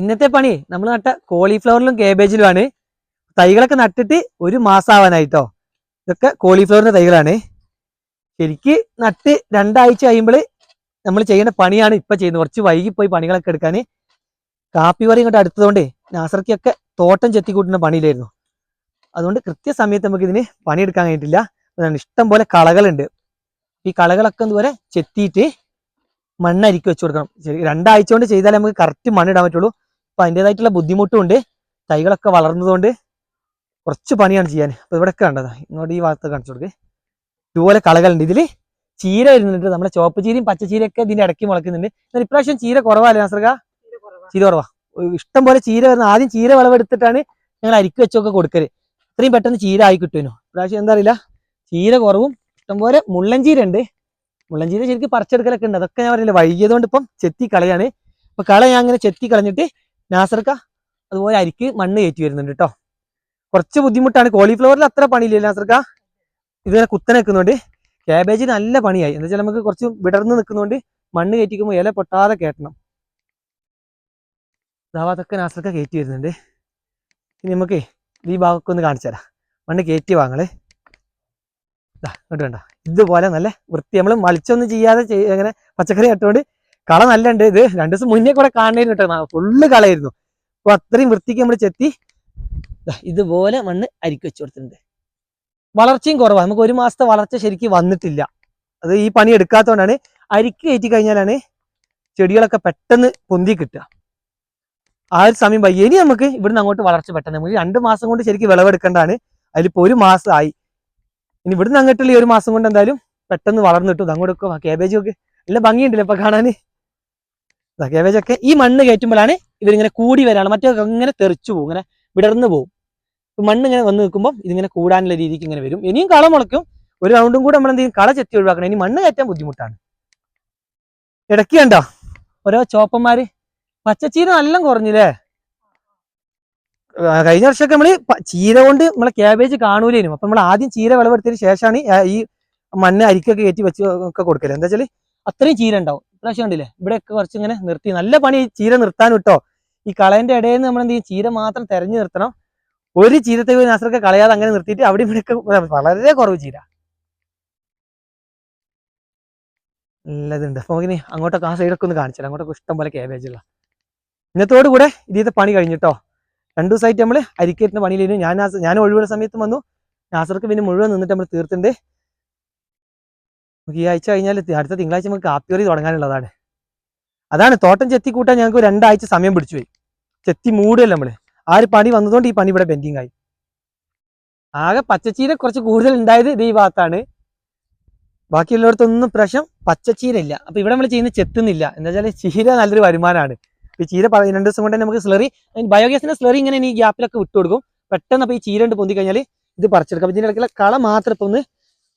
ഇന്നത്തെ പണി നമ്മൾ നട്ട കോളിഫ്ലവറിലും കേബേജിലുമാണ്. തൈകളൊക്കെ നട്ടിട്ട് 1 മാസം ആവാനായിട്ടോ. ഇതൊക്കെ കോളിഫ്ലവറിന്റെ തൈകളാണ്. ശരിക്ക് നട്ട് 2 ആഴ്ച കഴിയുമ്പോൾ നമ്മൾ ചെയ്യേണ്ട പണിയാണ് ഇപ്പൊ ചെയ്യുന്നത്. കുറച്ച് വൈകിപ്പോയി പണികളൊക്കെ എടുക്കാൻ. കാപ്പി പറി ഇങ്ങോട്ട് അടുത്തതുകൊണ്ട് നാസർക്കൊക്കെ തോട്ടം ചെത്തിക്കൂട്ടുന്ന പണിയിലായിരുന്നു. അതുകൊണ്ട് കൃത്യസമയത്ത് നമുക്ക് ഇതിന് പണിയെടുക്കാൻ കഴിഞ്ഞിട്ടില്ല. ഇഷ്ടം പോലെ കളകളുണ്ട്. ഈ കളകളൊക്കെ ഇതുപോലെ ചെത്തിയിട്ട് മണ്ണരിക്കി വെച്ച് കൊടുക്കണം. 2 ആഴ്ച കൊണ്ട് ചെയ്താലേ നമുക്ക് കറക്റ്റ് മണ്ണിടാൻ പറ്റുള്ളൂ. അപ്പൊ അതിൻ്റെതായിട്ടുള്ള ബുദ്ധിമുട്ടുണ്ട്. തൈകളൊക്കെ വളർന്നതുകൊണ്ട് കുറച്ച് പണിയാണ് ചെയ്യാൻ. അപ്പൊ ഇവിടെയൊക്കെ കണ്ടതാ, ഇങ്ങോട്ട് ഈ ഭാഗത്ത് കാണിച്ചു കൊടുക്ക്. ഇതുപോലെ കളകളുണ്ട്. ഇതില് ചീര വരുന്നുണ്ട്. നമ്മുടെ ചുവപ്പ് ചീരയും പച്ചച്ചീരയൊക്കെ ഇതിന്റെ ഇടയ്ക്ക് മുളക്കുന്നുണ്ട്. എന്നാൽ ഇപ്രാവശ്യം ചീര കുറവല്ലേ നാസർക്ക? ചീര കുറവാ. ഇഷ്ടം പോലെ ചീര വരുന്ന. ആദ്യം ചീര വിളവെടുത്തിട്ടാണ് ഞങ്ങൾ അരിക്ക് വെച്ചൊക്കെ കൊടുക്കല്. ഇത്രയും പെട്ടെന്ന് ചീര ആയി കിട്ടുമല്ലോ. ഇപ്രാവശ്യം എന്താ അറിയില്ല, ചീര കുറവും. ഇഷ്ടംപോലെ മുള്ളൻചീര ഉണ്ട്. മുള്ളൻചീര ശരിക്കും പറിച്ചെടുക്കലൊക്കെ ഉണ്ട്. അതൊക്കെ ഞാൻ പറയില്ല, വൈകിയതുകൊണ്ട് ഇപ്പം ചെത്തി കളയാണ്. അപ്പൊ കള ഞാൻ അങ്ങനെ ചെത്തി കളഞ്ഞിട്ട് നാസർക്ക അതുപോലെ അരിക്ക് മണ്ണ് കയറ്റി വരുന്നുണ്ട് കേട്ടോ. കുറച്ച് ബുദ്ധിമുട്ടാണ്. കോളിഫ്ലവറിൽ അത്ര പണിയില്ല നാസർക്ക. ഇതുവരെ കുത്തനെ നിൽക്കുന്നുണ്ട്. ക്യാബേജ് നല്ല പണിയായി. എന്താ വെച്ചാൽ നമുക്ക് കുറച്ച് വിടർന്ന് നിൽക്കുന്നതുകൊണ്ട് മണ്ണ് കയറ്റിക്കുമ്പോൾ ഇല പൊട്ടാതെ കയറ്റണം. അതൊക്കെ നാസർക്ക കയറ്റി വരുന്നുണ്ട്. ഇനി നമുക്ക് ഈ ഭാഗമൊക്കെ ഒന്ന് കാണിച്ചു തരാം. മണ്ണ് കയറ്റി വാങ്ങള് ഇങ്ങോട്ട് വേണ്ട. ഇതുപോലെ നല്ല വൃത്തി, നമ്മൾ മളിച്ചൊന്നും ചെയ്യാതെ അങ്ങനെ പച്ചക്കറി നട്ടുകൊണ്ട് കള നല്ല ഉണ്ട്. ഇത് 2 ദിവസം മുന്നേ കൂടെ കാണേരുന്നു കേട്ടോ. ഫുള്ള് കളയായിരുന്നു. അപ്പൊ അത്രയും വൃത്തിക്ക് നമ്മൾ ചെത്തി ഇതുപോലെ മണ്ണ് അരിക്ക് വെച്ച് കൊടുത്തിട്ടുണ്ട്. വളർച്ചയും കുറവാണ്. നമുക്ക് 1 മാസത്തെ വളർച്ച ശരിക്കും വന്നിട്ടില്ല. അത് ഈ പണി എടുക്കാത്തതുകൊണ്ടാണ്. അരിക്ക് കയറ്റി കഴിഞ്ഞാലാണ് ചെടികളൊക്കെ പെട്ടെന്ന് പൊന്തി കിട്ടുക. ആ ഒരു സമയം വൈകി. ഇനി നമുക്ക് ഇവിടുന്ന് അങ്ങോട്ട് വളർച്ച പെട്ടെന്ന്, നമുക്ക് 2 മാസം കൊണ്ട് ശരിക്കും വിളവെടുക്കേണ്ടതാണ്. അതിലിപ്പോ 1 മാസമായി. ഇനി ഇവിടുന്ന് അങ്ങോട്ടുള്ള 1 മാസം കൊണ്ട് എന്തായാലും പെട്ടെന്ന് വളർന്നു കിട്ടും. അങ്ങോട്ടൊക്കെ ക്യാബേജ് ഒക്കെ നല്ല ഭംഗിയുണ്ടല്ലോ ഇപ്പൊ കാണാന്. ക്യാബേജൊക്കെ ഈ മണ്ണ് കയറ്റുമ്പോഴാണ് ഇവരിങ്ങനെ കൂടി വരാണ്. മറ്റേ ഇങ്ങനെ തെറിച്ചു പോകും, ഇങ്ങനെ വിടർന്നു പോകും. മണ്ണ് ഇങ്ങനെ വന്ന് നിൽക്കുമ്പോൾ ഇതിങ്ങനെ കൂടാനുള്ള രീതിക്ക് ഇങ്ങനെ വരും. ഇനിയും കള മുളയ്ക്കും. ഒരു റൗണ്ടും കൂടെ നമ്മൾ എന്തെങ്കിലും കള ചെത്തി ഒഴിവാക്കണം. ഇനി മണ്ണ് കയറ്റാൻ ബുദ്ധിമുട്ടാണ്. ഇടയ്ക്ക് കണ്ടോ ഓരോ ചോപ്പന്മാര്. പച്ചച്ചീര നല്ല കുറഞ്ഞില്ലേ? കഴിഞ്ഞ വർഷമൊക്കെ നമ്മള് ചീര കൊണ്ട് നമ്മളെ ക്യാബേജ് കാണൂലേനും. അപ്പൊ നമ്മൾ ആദ്യം ചീര വിളവെടുത്തതിന് ശേഷമാണ് ഈ മണ്ണ് അരിക്കൊക്കെ കയറ്റി വെച്ച് ഒക്കെ കൊടുക്കല്. എന്താ വെച്ചാല് അത്രയും ചീര ഉണ്ടാവും. ഇപ്രാവശ്യം കണ്ടില്ലേ, ഇവിടെയൊക്കെ കുറച്ച് ഇങ്ങനെ നിർത്തി. നല്ല പണി ചീര നിർത്താൻ കിട്ടോ. ഈ കളന്റെ ഇടയിൽ നിന്ന് നമ്മൾ എന്ത് ചെയ്യും, ചീര മാത്രം തെരഞ്ഞു നിർത്തണം. ഒരു ചീരത്തെ നാസറൊക്കെ കളയാതെ അങ്ങനെ നിർത്തിയിട്ട് അവിടെ ഇവിടെയൊക്കെ വളരെ കുറവ് ചീര നല്ലതുണ്ട്. അപ്പൊ ഇനി അങ്ങോട്ടൊക്കെ ആ സൈഡൊക്കെ ഒന്ന് കാണിച്ചാൽ അങ്ങോട്ടൊക്കെ ഇഷ്ടം പോലെ ക്യാബേജുള്ള. ഇന്നത്തോടു കൂടെ ഇതിന്റെ പണി കഴിഞ്ഞിട്ടോ. 2 ദിവസമായിട്ട് നമ്മൾ അരിക്കേറ്റിന്റെ പണിയിലായിരുന്നു. ഞാൻ ഒഴിവുള്ള സമയത്തും വന്നു. നാസർക്ക് പിന്നെ മുഴുവൻ നിന്നിട്ട് നമ്മൾ തീർത്തിട്ടുണ്ട്. നമുക്ക് ഈ ആഴ്ച കഴിഞ്ഞാൽ അടുത്ത തിങ്കളാഴ്ച നമുക്ക് കാപ്പിയോറി തുടങ്ങാനുള്ളതാണ്. അതാണ് തോട്ടം ചെത്തി കൂട്ടാൻ ഞങ്ങൾക്ക് 2 ആഴ്ച സമയം പിടിച്ചു പോയി. ചെത്തി മൂടുകയല്ല നമ്മള്. ആ ഒരു പണി വന്നതുകൊണ്ട് ഈ പണി ഇവിടെ പെൻഡിങ് ആയി. ആകെ പച്ചച്ചീര കുറച്ച് കൂടുതൽ ഉണ്ടായത് ഇത് ഈ ഭാഗത്താണ്. ബാക്കിയുള്ളവർക്കൊന്നും പ്രശ്നം പച്ചച്ചീര ഇല്ല. അപ്പൊ ഇവിടെ നമ്മൾ ചെയ്യുന്ന ചെത്തുന്നില്ല. എന്താ വെച്ചാൽ ചീര നല്ലൊരു വരുമാനമാണ്. ഈ ചീര 2 ദിവസം കൊണ്ട് തന്നെ നമുക്ക് സ്ലറി, ബയോഗ്യാസിന്റെ സ്ലറി ഇങ്ങനെ ഈ ഗ്യാപ്പിലൊക്കെ വിട്ടുകൊടുക്കും. പെട്ടെന്ന് അപ്പൊ ഈ ചീര കൊണ്ട് പൊന്തി കഴിഞ്ഞാൽ ഇത് പറിച്ചെടുക്കാം. ഇതിന്റെ ഇടയ്ക്കുള്ള കള മാത്രം ഇപ്പൊ ഒന്ന്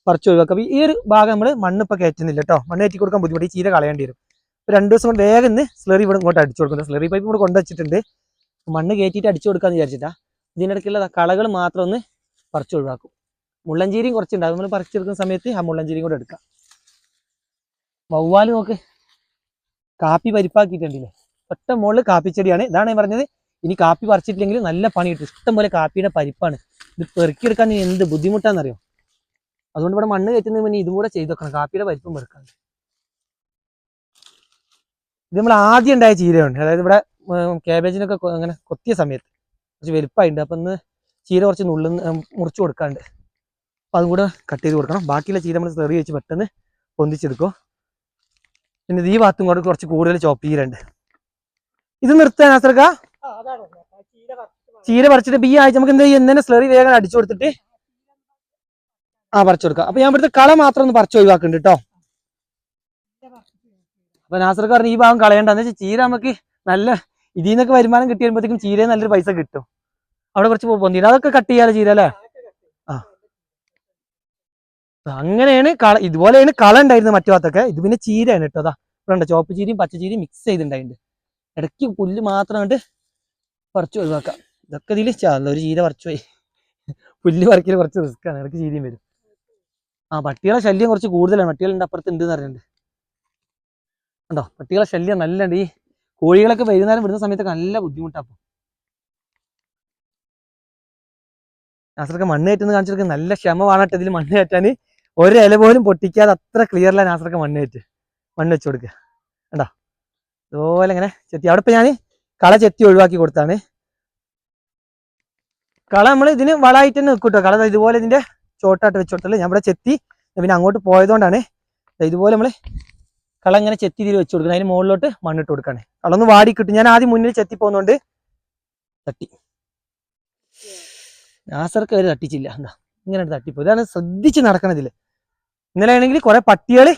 പറിച്ചു ഒഴിവാക്കാം. ഈ ഒരു ഭാഗം നമ്മൾ മണ്ണിപ്പോ കയറ്റുന്നില്ല കേട്ടോ. മണ്ണ് കയറ്റി കൊടുക്കാൻ ബുദ്ധിമുട്ട്. ഈ ചീര കളയേണ്ടി വരും. 2 ദിവസം കൊണ്ട് വേഗം സ്ലറി ഇവിടെ ഇങ്ങോട്ട് അടിച്ചു കൊടുക്കുന്നത്. സ്ലറി പൈപ്പ് ഇവിടെ കൊണ്ടുവച്ചിട്ടുണ്ട്. മണ്ണ് കയറ്റിയിട്ട് അടിച്ചു കൊടുക്കാന്ന് വിചാരിച്ചിട്ടാ. ഇതിനിടയ്ക്കുള്ള കളകൾ മാത്രം ഒന്ന് പറിച്ചു ഒഴിവാക്കും. മുള്ളഞ്ചീരിയും കുറച്ചുണ്ടാകും. നമ്മൾ പറിച്ചെടുക്കുന്ന സമയത്ത് ആ മുള്ളഞ്ചീരിയും കൂടെ എടുക്കാം. വവ്വാല് നോക്ക്, കാപ്പി പരിപ്പാക്കിയിട്ടുണ്ടല്ലേ. ഒറ്റ മുകളിൽ കാപ്പിച്ചെടിയാണ്. ഇതാണ് ഞാൻ പറഞ്ഞത്. ഇനി കാപ്പി പറിച്ചിട്ടില്ലെങ്കിൽ നല്ല പണി കിട്ടും. ഇഷ്ടം പോലെ കാപ്പിയുടെ പരിപ്പാണ്. ഇത് പെറുക്കിയെടുക്കാൻ എന്ത് ബുദ്ധിമുട്ടാണെന്നറിയോ. അതുകൊണ്ട് ഇവിടെ മണ്ണ് കയറ്റുന്നതിന് മുന്നേ ഇതും കൂടെ ചെയ്ത് വെക്കണം. കാപ്പിയുടെ പരിപ്പും പെറുക്കാൻ. ഇത് നമ്മൾ ആദ്യം ഉണ്ടായ ചീരയുണ്ട്. അതായത് ഇവിടെ ക്യാബേജിനൊക്കെ അങ്ങനെ കൊത്തിയ സമയത്ത് കുറച്ച് വലുപ്പമായിട്ടുണ്ട്. അപ്പം ഇന്ന് ചീര കുറച്ച് മുറിച്ച് കൊടുക്കാണ്ട്. അപ്പം അതും കൂടെ കട്ട് ചെയ്ത് കൊടുക്കണം. ബാക്കിയുള്ള ചീര നമ്മൾ സെറി വെച്ച് പെട്ടെന്ന് പൊന്തിച്ചെടുക്കും. പിന്നെ ഈ ഭാഗത്തും കൂടെ കുറച്ച് കൂടുതൽ ചോപ്പ് ചീരണ്ട്. ഇത് നിർത്താൻ നാസർക്ക ചീര പറിച്ചിട്ട് ഈ ആഴ്ച നമുക്ക് എന്താ ചെയ്യുക, സ്ലറി വേഗം അടിച്ചു കൊടുത്തിട്ട് പറിച്ചു കൊടുക്കാം. അപ്പൊ ഞാൻ ഇവിടുത്തെ കള മാത്രം ഒന്ന് പറിച്ചു ഒഴിവാക്കുന്നുണ്ട് കേട്ടോ. അപ്പൊ നാസർക്ക് പറഞ്ഞ ഈ ഭാഗം കളയണ്ടെന്ന് വെച്ചാൽ ചീര നമുക്ക് നല്ല ഇതിൽ നിന്നൊക്കെ വരുമാനം കിട്ടിയപ്പോഴത്തേക്കും ചീരയിൽ നല്ലൊരു പൈസ കിട്ടും. അവിടെ കുറച്ച് പൊന്തിയിട്ട് അതൊക്കെ കട്ട് ചെയ്യാതെ ചീര അല്ലേ. അങ്ങനെയാണ് കള. ഇതുപോലെയാണ് കള ഉണ്ടായിരുന്നത് മറ്റു ഭാഗത്തൊക്കെ. ഇത് പിന്നെ ചീരയാണ് കേട്ടോ. അതാ ഇവിടെ ചോപ്പ് ചീരയും പച്ചച്ചീരയും മിക്സ് ചെയ്തിട്ടുണ്ടായിട്ടുണ്ട്. ഇടയ്ക്ക് പുല്ല് മാത്രം കണ്ട് പറിച്ചു ഒഴിവാക്കാം. ഇതൊക്കെ ഇതിൽ ഒരു ചീര പറിച്ചു പോയി. പുല്ല് പറിക്കൽ കുറച്ച് റിസ്ക്കാണ്. ഇടയ്ക്ക് ചീരയും വരും. പട്ടികളെ ശല്യം കുറച്ച് കൂടുതലാണ്. പട്ടികളുണ്ട്, അപ്പുറത്ത് ഉണ്ട് എന്ന് പറഞ്ഞിട്ടുണ്ട്. ഉണ്ടോ, പട്ടികളെ ശല്യം നല്ല ഉണ്ട്. ഈ കോഴികളൊക്കെ വൈകുന്നേരം വിടുന്ന സമയത്തൊക്കെ നല്ല ബുദ്ധിമുട്ടാണ്. നാസർക്ക് മണ്ണ് കയറ്റുന്ന കാണിച്ചെടുക്കാൻ നല്ല ക്ഷമ വേണട്ടെ ഇതിൽ മണ്ണ് കയറ്റാൻ. ഒരു ഇല പോലും പൊട്ടിക്കാതെ അത്ര ക്ലിയറില്ല നാസർക്ക് മണ്ണ് വെച്ച് കൊടുക്കുക. കണ്ടോ അതുപോലെ ഇങ്ങനെ ചെത്തി. അവിടെ ഇപ്പൊ ഞാൻ കള ചെത്തി ഒഴിവാക്കി കൊടുത്താണ്. കള നമ്മൾ ഇതിന് വളമായിട്ട് തന്നെ വെക്കൂട്ടോ. കള ഇതുപോലെ ഇതിന്റെ ചോട്ടായിട്ട് വെച്ച് കൊടുത്തുള്ളൂ. ഞാൻ ഇവിടെ ചെത്തി പിന്നെ അങ്ങോട്ട് പോയതുകൊണ്ടാണ് ഇതുപോലെ നമ്മൾ കള ഇങ്ങനെ ചെത്തി ഇതിൽ വെച്ച് കൊടുക്കണം. അതിന് മുകളിലോട്ട് മണ്ണിട്ട് കൊടുക്കാണ്. കളൊന്ന് വാടി കിട്ടും. ഞാൻ ആദ്യം മുന്നിൽ ചെത്തി പോകുന്നതുകൊണ്ട് തട്ടി. നാസർക്ക് അവർ തട്ടിച്ചില്ല. എന്താ ഇങ്ങനെ തട്ടിപ്പോ. ഇതാണ് ശ്രദ്ധിച്ച് നടക്കണതില്. ഇന്നലെ ആണെങ്കിൽ കുറെ പട്ടികൾ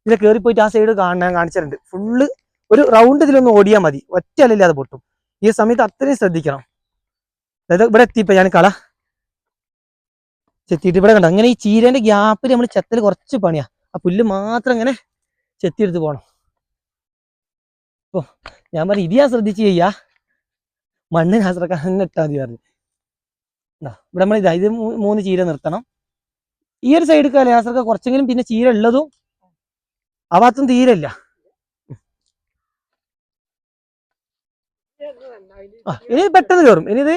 ഇതിൽ കയറിപ്പോയിട്ട് ആ സൈഡ് കാണിച്ചിട്ടുണ്ട്. ഫുള്ള് ഒരു റൗണ്ട് ഇതിലൊന്ന് ഓടിയാൽ മതി, ഒറ്റ അലയില്ലാതെ പൊട്ടും. ഈ സമയത്ത് അത്രയും ശ്രദ്ധിക്കണം. അതായത് ഇവിടെ എത്തിയപ്പോ ഞാൻ കള ചെത്തിയിട്ട് ഇവിടെ കണ്ടോ. അങ്ങനെ ഈ ചീരന്റെ ഗ്യാപ്പിൽ നമ്മൾ ചെത്തൽ കുറച്ച് പണിയാ. ആ പുല്ല് മാത്രം ഇങ്ങനെ ചെത്തിയെടുത്ത് പോകണം. അപ്പൊ ഞാൻ പറഞ്ഞു ഇത് ഞാൻ ശ്രദ്ധിച്ച് ചെയ്യാ, മണ്ണ് നാസറക്കാൻ തന്നെ ഇട്ടാൽ മതി പറഞ്ഞു. ഇവിടെ നമ്മൾ ഇത് 3 ചീര നിർത്തണം. ഈ ഒരു സൈഡ് നാസർക്ക് കുറച്ചെങ്കിലും പിന്നെ ചീര ഉള്ളതും ആ ഭാഗത്തും തീരല്ല. ഇനി പെട്ടെന്ന് കയറും. ഇനി ഇത്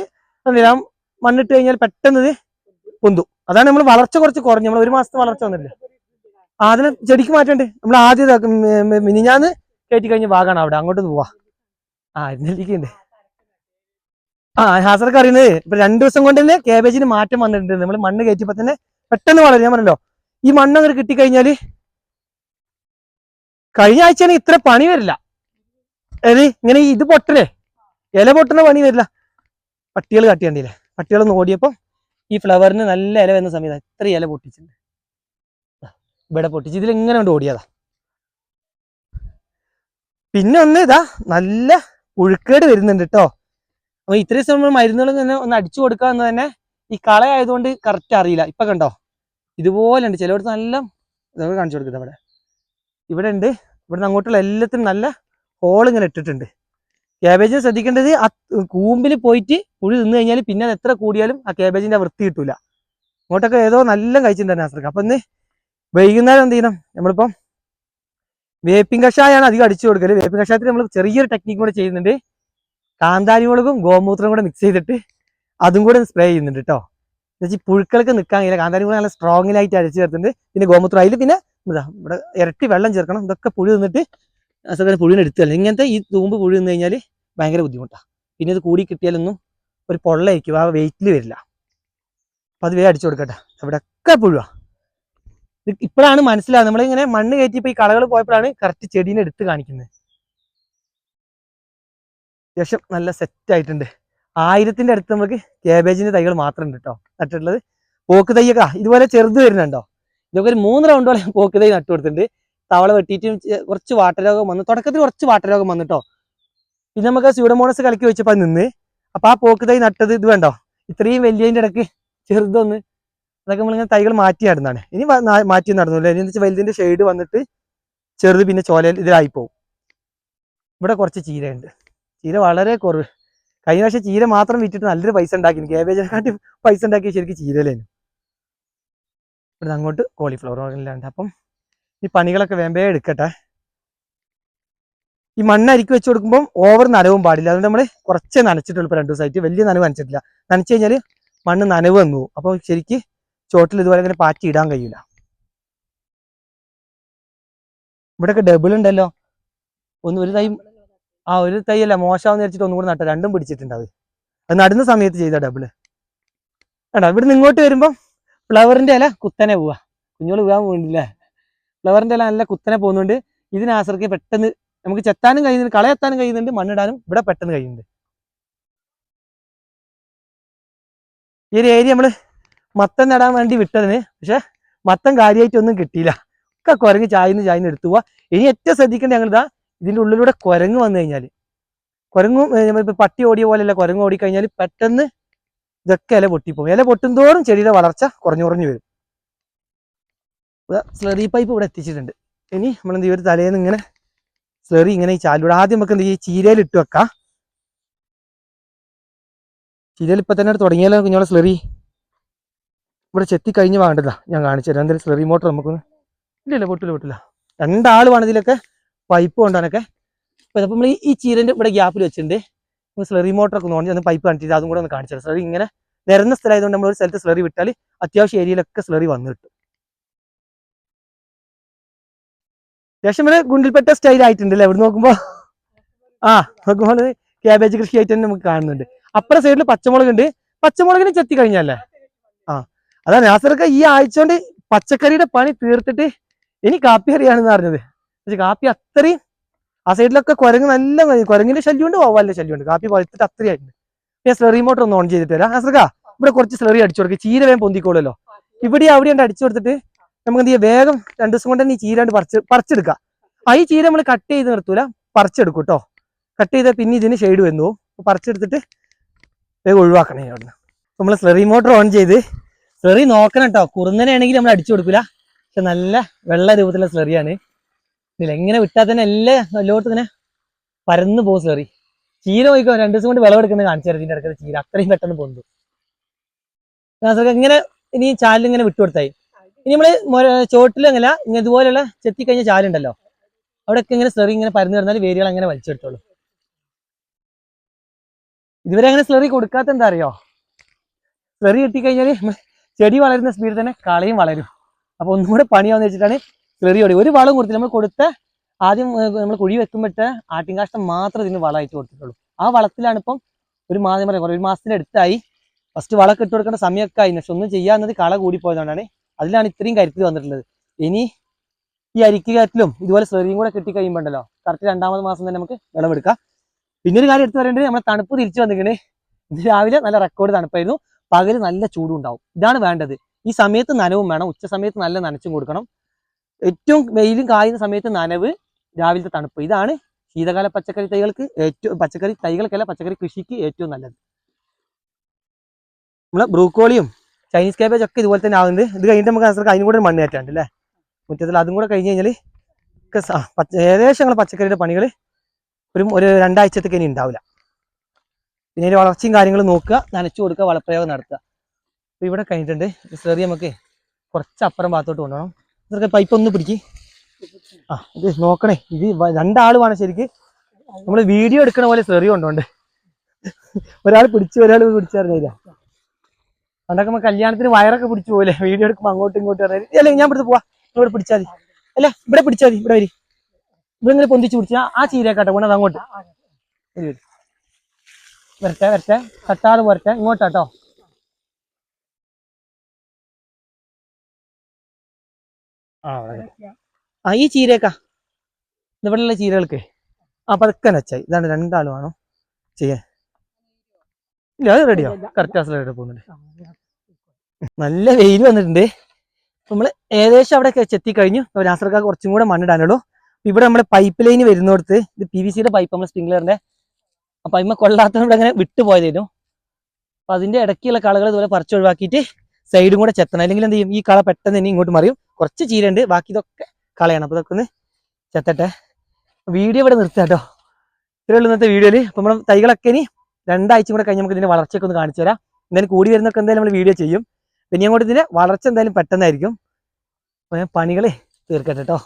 ഞാൻ മണ്ണിട്ട് കഴിഞ്ഞാൽ പെട്ടെന്ന് ഇത് പൊന്തും. അതാണ് നമ്മൾ വളർച്ച കുറച്ച് കുറഞ്ഞു. നമ്മൾ 1 മാസത്തെ വളർച്ച വന്നില്ല. അതിന് ചെടിക്ക് മാറ്റണ്ട്. നമ്മൾ ആദ്യം മിനിഞ്ഞാന്ന് കയറ്റി കഴിഞ്ഞ ഭാഗമാണ് അവിടെ, അങ്ങോട്ട് പോവാ. നെല്ലിക്കുണ്ട്. ഹാസർക്ക് അറിയുന്നത് ഇപ്പൊ 2 ദിവസം കൊണ്ട് തന്നെ കാബേജിന് മാറ്റം വന്നിട്ടുണ്ട്. നമ്മൾ മണ്ണ് കയറ്റിയപ്പോ തന്നെ പെട്ടെന്ന് വളരും. ഞാൻ പറഞ്ഞല്ലോ ഈ മണ്ണ് അങ്ങനെ കിട്ടിക്കഴിഞ്ഞാല് കഴിഞ്ഞ ആഴ്ച ഇത്ര പണി വരില്ല. ഇങ്ങനെ ഇത് പൊട്ടലേ ഇല പൊട്ടുന്ന പണി വരില്ല. പട്ടികൾ കാട്ടിയണ്ടില്ലേ, പട്ടികളൊന്ന് ഓടിയപ്പോ ഈ ഫ്ലവറിന് നല്ല ഇല വരുന്ന സമയത്ത് എത്ര ഇല പൊട്ടിച്ചിട്ടുണ്ട്. ഇവിടെ പൊട്ടിച്ച് ഇതിൽ ഇങ്ങനെ കൊണ്ട് ഓടിയതാ. പിന്നെ ഒന്ന് ഇതാ നല്ല പുഴുക്കേട് വരുന്നുണ്ട് കേട്ടോ. അപ്പൊ ഇത്രയും സമയം മരുന്നുകൾ തന്നെ ഒന്ന് അടിച്ചു കൊടുക്കുക എന്ന് തന്നെ ഈ കളയായതുകൊണ്ട് കറക്റ്റ് അറിയില്ല. ഇപ്പൊ കണ്ടോ ഇതുപോലെ ഉണ്ട്. ചിലയിടത്ത് നല്ല ഇതൊക്കെ കാണിച്ചു കൊടുക്കുന്നത്. ഇവിടെ ഉണ്ട്. ഇവിടുന്ന് അങ്ങോട്ടുള്ള എല്ലാത്തിനും നല്ല ഹോൾ ഇങ്ങനെ ഇട്ടിട്ടുണ്ട്. ക്യാബേജിന് ശ്രദ്ധിക്കേണ്ടത് ആ കൂമ്പിൽ പോയിട്ട് പുഴു തിന്നു കഴിഞ്ഞാൽ പിന്നെ അത് എത്ര കൂടിയാലും ആ ക്യാബേജിന്റെ വൃത്തി കിട്ടൂല. അങ്ങോട്ടൊക്കെ ഏതോ നല്ല കഴിച്ചിട്ടുണ്ട് നാസർക്ക്. അപ്പൊ ഇന്ന് വൈകുന്നേരം എന്ത് ചെയ്യണം, നമ്മളിപ്പം വേപ്പിൻ കഷായാണ് അധികം അടിച്ചു കൊടുക്കല്. വേപ്പിൻ കഷായത്തിൽ നമ്മൾ ചെറിയൊരു ടെക്നിക്ക് കൂടെ ചെയ്യുന്നുണ്ട്. കാന്താരി മുളകും ഗോമൂത്രം കൂടെ മിക്സ് ചെയ്തിട്ട് അതും കൂടെ സ്പ്രേ ചെയ്യുന്നുണ്ട് കേട്ടോ. എന്നുവെച്ചാൽ പുഴുക്കൾക്ക് നിൽക്കാൻ കഴിയില്ല. കാന്താരി മുളക് നല്ല സ്ട്രോങ്ങിലായിട്ട് അടിച്ചു ചേർത്തിട്ടുണ്ട്. പിന്നെ ഗോമൂത്രം അതിൽ പിന്നെ ഇവിടെ ഇരട്ടി വെള്ളം ചേർക്കണം. ഇതൊക്കെ പുഴു നിന്നിട്ട് നാസർക്ക് പുഴുവിനെ എടുത്തല്ല. ഇങ്ങനത്തെ ഈ തൂമ്പ് പുഴു നിന്ന് കഴിഞ്ഞാൽ ഭയങ്കര ബുദ്ധിമുട്ടാണ്. പിന്നെ ഇത് കൂടി കിട്ടിയാലൊന്നും ഒരു പൊള്ളയായിരിക്കും, ആ വെയിറ്റിൽ വരില്ല. അപ്പൊ അത് വേഗം അടിച്ചു കൊടുക്കട്ടെ. ഇവിടെയൊക്കെ പുഴുവാ. ഇപ്പോഴാണ് മനസ്സിലാവുന്നത്. നമ്മളിങ്ങനെ മണ്ണ് കയറ്റിയപ്പോ ഈ കളകൾ പോയപ്പോഴാണ് കറക്റ്റ് ചെടീനെ എടുത്ത് കാണിക്കുന്നത്. അത്യാവശ്യം നല്ല സെറ്റ് ആയിട്ടുണ്ട്. 1000ന്റെ അടുത്ത് നമുക്ക് കാബേജിന്റെ തൈകൾ മാത്രം ഉണ്ട് കേട്ടോ നട്ടിട്ടുള്ളത്. പോക്ക് തൈയൊക്കെ ഇതുപോലെ ചെറുത് വരുന്നുണ്ടോ. ഇതൊക്കെ ഒരു 3 റൗണ്ടോളം പോക്ക് തൈ നട്ടു കൊടുത്തിട്ടുണ്ട്. തവള വെട്ടിയിട്ടും കുറച്ച് വാട്ടരോഗം വന്നു. തുടക്കത്തിൽ കുറച്ച് വാട്ടരോഗം വന്നിട്ടോ. പിന്നെ നമുക്ക് സ്യൂഡോമോണസ് കലക്കി വെച്ചപ്പോൾ നിന്ന്. അപ്പൊ ആ പോക്ക് തൈ നട്ടത് ഇത് വേണ്ടോ, ഇത്രയും വലിയതിന്റെ ഇടയ്ക്ക് ചെറുതൊന്ന് അതൊക്കെ നമ്മളിങ്ങനെ തൈകൾ മാറ്റി നടുന്നതാണ്. ഇനി മാറ്റി നടന്നില്ല. ഇനി വെച്ചാൽ വലുതിന്റെ ഷെയ്ഡ് വന്നിട്ട് ചെറുത് പിന്നെ ചോലയിൽ ഇതിലായി പോകും. ഇവിടെ കുറച്ച് ചീരയുണ്ട്. ചീര വളരെ കുറവ്. കഴിഞ്ഞ പ്രാവശ്യം ചീര മാത്രം വിറ്റിട്ട് നല്ലൊരു പൈസ ഉണ്ടാക്കി. കാബേജിനെക്കാട്ടി പൈസ ഉണ്ടാക്കി ശരിക്കും ചീരയിലേനു. ഇവിടെ അങ്ങോട്ട് കോളിഫ്ലവർ ഇല്ലാണ്ട്. അപ്പം ഈ പണികളൊക്കെ വേമ്പേ എടുക്കട്ടെ. ഈ മണ്ണ് അരിക്ക് വെച്ച് കൊടുക്കുമ്പോൾ ഓവർ നനവും പാടില്ല. അതുകൊണ്ട് നമ്മൾ കുറച്ചേ നനച്ചിട്ടുള്ളൂ. ഇപ്പോൾ 2 ദിവസമായിട്ട് വലിയ നനവ് നനച്ചിട്ടില്ല. നനച്ചു കഴിഞ്ഞാൽ മണ്ണ് നനവ് വന്നു പോകും. അപ്പോൾ ശരിക്ക് ചോട്ടിൽ ഇതുപോലെ ഇങ്ങനെ പാറ്റി ഇടാൻ കഴിയില്ല. ഇവിടെയൊക്കെ ഡബിൾ ഉണ്ടല്ലോ. ഒരു തൈ ഒരു തൈ അല്ല മോശമാവെന്ന് വെച്ചിട്ട് ഒന്നും കൂടെ നട്ട 2ഉം പിടിച്ചിട്ടുണ്ടാവും. അത് നടുന്ന സമയത്ത് ചെയ്ത ഡബിള് വേണ്ട. ഇവിടുന്ന് ഇങ്ങോട്ട് വരുമ്പോൾ ഫ്ലവറിന്റെ ഇല കുത്തനെ പോവാ. കുഞ്ഞോള് പോകാൻ പോകണ്ടില്ലേ. ഫ്ലവറിന്റെ ഇല നല്ല കുത്തനെ പോകുന്നുണ്ട്. ഇതിന് ആസർക്ക് പെട്ടെന്ന് നമുക്ക് ചെത്താനും കഴിയുന്നുണ്ട്, കളയെത്താനും കഴിയുന്നുണ്ട്, മണ്ണിടാനും ഇവിടെ പെട്ടെന്ന് കഴിയുന്നുണ്ട്. ഈ ഒരു ഏരിയ നമ്മള് മത്തൻ നടാൻ വേണ്ടി വിട്ടതിന് പക്ഷെ മത്തൻ കാര്യമായിട്ടൊന്നും കിട്ടിയില്ല. ഒക്കെ കുരങ്ങ് ചായന്ന് എടുത്തു പോവാ. ഇനി ഏറ്റവും ശ്രദ്ധിക്കേണ്ട ഞങ്ങളിതാ ഇതിന്റെ ഉള്ളിലൂടെ കുരങ്ങ് വന്നു കഴിഞ്ഞാല്, കുരങ്ങും നമ്മളിപ്പോ പട്ടി ഓടിയ പോലെയല്ല, കുരങ്ങ് ഓടിക്കഴിഞ്ഞാൽ പെട്ടെന്ന് ഇതൊക്കെ ഇല പൊട്ടിപ്പോകും. ഇല പൊട്ടുന്തോറും ചെടിയുടെ വളർച്ച കുറഞ്ഞു വരും. സ്ലറി പൈപ്പ് ഇവിടെ എത്തിച്ചിട്ടുണ്ട്. ഇനി നമ്മളെന്ത് ചെയ്യും, ഒരു തലേന്ന് ഇങ്ങനെ സ്ലറി ഇങ്ങനെ ഈ ചാലിലൂടെ ആദ്യം നമുക്ക് എന്ത് ചെയ്യും, ചീരയിൽ ഇട്ട് വെക്കാം. ചീരയിൽ ഇപ്പൊ തന്നെ തുടങ്ങിയാലോ കുഞ്ഞോളെ സ്ലറി. ഇവിടെ ചെത്തി കഴിഞ്ഞ് വേണ്ടല്ല, ഞാൻ കാണിച്ചു തരാം. എന്തായാലും സ്ലറി മോട്ടർ നമുക്കൊന്ന് ഇല്ല പൊട്ടില്ല. 2 ആൾ വേണം ഇതിലൊക്കെ പൈപ്പ് കൊണ്ടാനൊക്കെ. അപ്പോൾ നമ്മൾ ഈ ചീരൻ്റെ ഇവിടെ ഗ്യാപ്പിൽ വെച്ചിട്ടുണ്ട്. സ്ലറി മോട്ടറൊക്കെ ഒന്ന് പൈപ്പ് കണ്ടിട്ട് അതും കൂടെ ഒന്ന് കാണിച്ചത്. സ്ലറി ഇങ്ങനെ നിരന്ന സ്ഥലമായതുകൊണ്ട് നമ്മൾ ഒരു സ്ഥലത്ത് സ്ലറി വിട്ടാൽ അത്യാവശ്യം ഏരിയയിലൊക്കെ സ്ലറി വന്നു കിട്ടും. അത്യാവശ്യം ഇവിടെ ഗുണ്ടിൽപ്പെട്ട സ്റ്റൈൽ ആയിട്ടുണ്ടല്ലേ ഇവിടെ നോക്കുമ്പോൾ. നോക്കുമ്പോൾ ക്യാബേജ് കൃഷിയായിട്ട് തന്നെ നമുക്ക് കാണുന്നുണ്ട്. അപ്പുറം സൈഡിൽ പച്ചമുളക് ഉണ്ട്. പച്ചമുളകിന് ചെത്തി കഴിഞ്ഞല്ലേ. അതാണ് നാസർക്ക് ഈ ആഴ്ച കൊണ്ട് പച്ചക്കറിയുടെ പണി തീർത്തിട്ട് ഇനി കാപ്പി കറിയാണെന്ന് പറഞ്ഞത്. പക്ഷെ കാപ്പി അത്രയും ആ സൈഡിലൊക്കെ കുരങ്ങ് നല്ല കുരങ്ങിന്റെ ശല്യമുണ്ട്, വവ്വാലിന്റെ ശല്യമുണ്ട്. കാപ്പി പഴുത്തിട്ട് അത്രയായിട്ടുണ്ട്. ഞാൻ സ്ലറി മോട്ടർ ഒന്ന് ഓൺ ചെയ്തിട്ട് വരാം. നാസർക്ക ഇവിടെ കുറച്ച് സ്ലറി അടിച്ചു കൊടുക്കുക, ചീര വേഗം പൊന്തിക്കോളല്ലോ. ഇവിടെ അവിടെ അടിച്ചു കൊടുത്തിട്ട് നമുക്ക് എന്ത് ചെയ്യാം, വേഗം 2 ദിവസം കൊണ്ട് തന്നെ ഈ ചീരാണ്ട് പറിച്ചെടുക്കാം. ഈ ചീര നമ്മൾ കട്ട് ചെയ്ത് നിർത്തൂല, പറിച്ചെടുക്കും കേട്ടോ. കട്ട് ചെയ്താൽ പിന്നെ ഇതിന് ഷെയ്ഡ് വന്നു. പറിച്ചെടുത്തിട്ട് വേഗം ഒഴിവാക്കണേ അവിടുന്ന്. നമ്മൾ സ്ലറി മോട്ടർ ഓൺ ചെയ്ത് സ്ലറി നോക്കണം കേട്ടോ. കുറുന്നനാണെങ്കിൽ നമ്മൾ അടിച്ചു കൊടുക്കില്ല, പക്ഷെ നല്ല വെള്ള രൂപത്തിലുള്ള സ്ലറിയാണ്. ഇതിൽ എങ്ങനെ വിട്ടാൽ തന്നെ എല്ലായിടത്തും ഇങ്ങനെ പരന്ന് പോകും സ്ലറി. ചീര പോയിക്കോ 2 ദിവസം കൊണ്ട് വിളവെടുക്കുന്നത് കാണിച്ചു തരാം. ഇതിൻ്റെ ഇടയ്ക്ക് ചീര അത്രയും പെട്ടെന്ന് പൊന്തു. ഇങ്ങനെ ഇനി ചാലിൽ ഇങ്ങനെ വിട്ടുകൊടുത്തായി. ഇനി നമ്മള് ചോട്ടിൽ അങ്ങനെ ഇതുപോലെയുള്ള ചെത്തി കഴിഞ്ഞ ചാലുണ്ടല്ലോ, അവിടെയൊക്കെ ഇങ്ങനെ സ്ലറി ഇങ്ങനെ പരന്നു കിടന്നാൽ വേരുകൾ അങ്ങനെ വലിച്ചെടുത്തോളൂ. ഇതുവരെ അങ്ങനെ സ്ലറി കൊടുക്കാത്ത എന്താ അറിയോ, സ്ലറി കിട്ടിക്കഴിഞ്ഞാൽ ചെടി വളരുന്ന സ്പീഡിൽ തന്നെ കളയും വളരും. അപ്പൊ ഒന്നും കൂടെ പണിയാന്ന് വെച്ചിട്ടാണ് സ്ലറി കൊടുക്കുക. ഒരു വളം കൊടുത്തില്ല, നമ്മൾ കൊടുത്ത ആദ്യം നമ്മൾ കുഴി വെക്കുമ്പോഴത്തെ ആട്ടിൻകാഷ്ടം മാത്രം ഇതിന് വളമായിട്ട് കൊടുത്തിട്ടുള്ളൂ. ആ വളത്തിലാണ് ഇപ്പം ഒരു മാസത്തിന്റെ അടുത്തായി. ഫസ്റ്റ് വളമൊക്കെ ഇട്ട് കൊടുക്കേണ്ട സമയമൊക്കെ ആയി, പക്ഷെ ഒന്നും ചെയ്യാവുന്നത് കള കൂടിപ്പോയതുകൊണ്ടാണ്. അതിലാണ് ഇത്രയും കരുത്തിൽ വന്നിട്ടുള്ളത്. ഇനി ഈ അരിക്കുകയറ്റിലും ഇതുപോലെ സ്ലറിയും കൂടെ കിട്ടിക്കഴിയുമ്പോൾ ഉണ്ടല്ലോ, കറക്റ്റ് 2ാമത് മാസം തന്നെ നമുക്ക് വിളവെടുക്കാം. പിന്നെ ഒരു കാര്യം എടുത്ത് പറയേണ്ടത്, നമ്മുടെ തണുപ്പ് തിരിച്ചു വന്നിരിക്കണേ. ഇത് രാവിലെ നല്ല റെക്കോർഡ് തണുപ്പായിരുന്നു, പകല് നല്ല ചൂടും ഉണ്ടാവും. ഇതാണ് വേണ്ടത്. ഈ സമയത്ത് നനവും വേണം, ഉച്ച സമയത്ത് നല്ല നനച്ചും കൊടുക്കണം. ഏറ്റവും വെയിലും കായുന്ന സമയത്ത് നനവ്, രാവിലത്തെ തണുപ്പ്. ഇതാണ് ശീതകാല പച്ചക്കറി തൈകൾക്കല്ല പച്ചക്കറി കൃഷിക്ക് ഏറ്റവും നല്ലത്. നമ്മളെ ബ്രൂക്കോളിയും ചൈനീസ് കാബേജ് ഒക്കെ ഇതുപോലെ തന്നെ ആകുന്നുണ്ട്. ഇത് കഴിഞ്ഞിട്ട് നമുക്ക് അതിനും കൂടെ മണ്ണ് കയറ്റാണ്ട് അല്ലേ മുറ്റത്തിൽ. അതും കൂടെ കഴിഞ്ഞ് കഴിഞ്ഞാൽ ഏകദേശം ഞങ്ങൾ പച്ചക്കറിയുടെ പണികൾ ഒരു 2 ആഴ്ചത്തേക്ക് ഇനി ഉണ്ടാവില്ല. പിന്നെ അതിൻ്റെ വളർച്ചയും കാര്യങ്ങളും നോക്കുക, നനച്ചു കൊടുക്കുക, വളപ്രയോഗം നടത്തുക. അപ്പോൾ ഇവിടെ കഴിഞ്ഞിട്ടുണ്ട്. സ്ലറി നമുക്ക് കുറച്ച് അപ്പുറം ഭാഗത്തോട്ട് കൊണ്ടുപോകണം. ഇതൊക്കെ പൈപ്പ് ഒന്ന് പിടിക്ക്. ഇത് നോക്കണേ, ഇത് 2 ആൾ വേണം ശരിക്ക്. നമ്മൾ വീഡിയോ എടുക്കണ പോലെ സ്ലറി കൊണ്ടോണ്ട്, ഒരാൾ പിടിച്ചറിഞ്ഞില്ല. പണ്ടൊക്കെ നമ്മൾ കല്യാണത്തിന് വയറൊക്കെ പിടിച്ചു പോലെ വീഡിയോ എടുക്കുമ്പോൾ അങ്ങോട്ടും ഇങ്ങോട്ടും പറഞ്ഞാൽ അല്ലേ, ഞാൻ ഇവിടുത്തെ പോവാ, ഇവിടെ പിടിച്ചാൽ മതി, അല്ല ഇവിടെ പിടിച്ചാൽ മതി, ഇവിടെ വരി, ഇവിടെ ഇങ്ങനെ പൊന്തിച്ച് പിടിച്ചാൽ ആ ചീരക്കാട്ടെ കൊണ്ടത് അങ്ങോട്ട് വരട്ടെ, തട്ടാതെ പോരട്ടെ, ഇങ്ങോട്ടാട്ടോ. ഈ ചീരക്കാ ഇവിടെയുള്ള ചീരകൾക്ക് പതുക്കെ വെച്ചായി. ഇതാണ് 2 ആൾ വേണം ചെയ്യാൻ. ഇല്ല അത് റെഡിയോ, കറക്റ്റ് ആസിലായിട്ട് പോകുന്നുണ്ട്. നല്ല വെയിൽ വന്നിട്ടുണ്ട്. നമ്മൾ ഏകദേശം അവിടെ ചെത്തി കഴിഞ്ഞു. നാസർക്കാർക്ക് കുറച്ചും കൂടെ മണ്ണിടാനുള്ളൂ. ഇവിടെ നമ്മുടെ പൈപ്പ് ലൈന് വരുന്നിടത്ത് ഇത് PVCയുടെ പൈപ്പ്, നമ്മൾ സ്പ്രിംഗ്ലറിന്റെ അപ്പൊ അതിന്മ കൊള്ളാത്തവിടെ അങ്ങനെ വിട്ടുപോയതായിരുന്നു. അപ്പൊ അതിന്റെ ഇടയ്ക്കുള്ള കളകൾ ഇതുപോലെ പറിച്ചൊഴിവാക്കിയിട്ട് സൈഡും കൂടെ ചെത്തണം. അല്ലെങ്കിൽ എന്ത് ചെയ്യും, ഈ കള പെട്ടെന്ന് തന്നെ ഇങ്ങോട്ട് മറിയും. കുറച്ച് ചീരണ്ട്, ബാക്കി ഇതൊക്കെ കളയണം. അപ്പൊ ഇതൊക്കെ ഒന്ന് ചെത്തട്ടെ. വീഡിയോ ഇവിടെ നിർത്താട്ടോ. ഇത്രയേ ഉള്ളൂ ഇന്നത്തെ വീഡിയോയിൽ. അപ്പൊ നമ്മൾ തൈകളൊക്കെ ഇനി 2 ആഴ്ച കൂടെ കഴിഞ്ഞ് നമുക്ക് ഇതിന്റെ വളർച്ചയൊക്കെ ഒന്ന് കാണിച്ചു തരാം. എന്തായാലും കൂടി വരുന്നൊക്കെ എന്തായാലും നമ്മൾ വീഡിയോ ചെയ്യും. പിന്നെ അങ്ങോട്ട് ഇതിന്റെ വളർച്ച എന്തായാലും പെട്ടെന്നായിരിക്കും. അപ്പൊ ഞാൻ പണികളെ തീർക്കട്ടെ കേട്ടോ.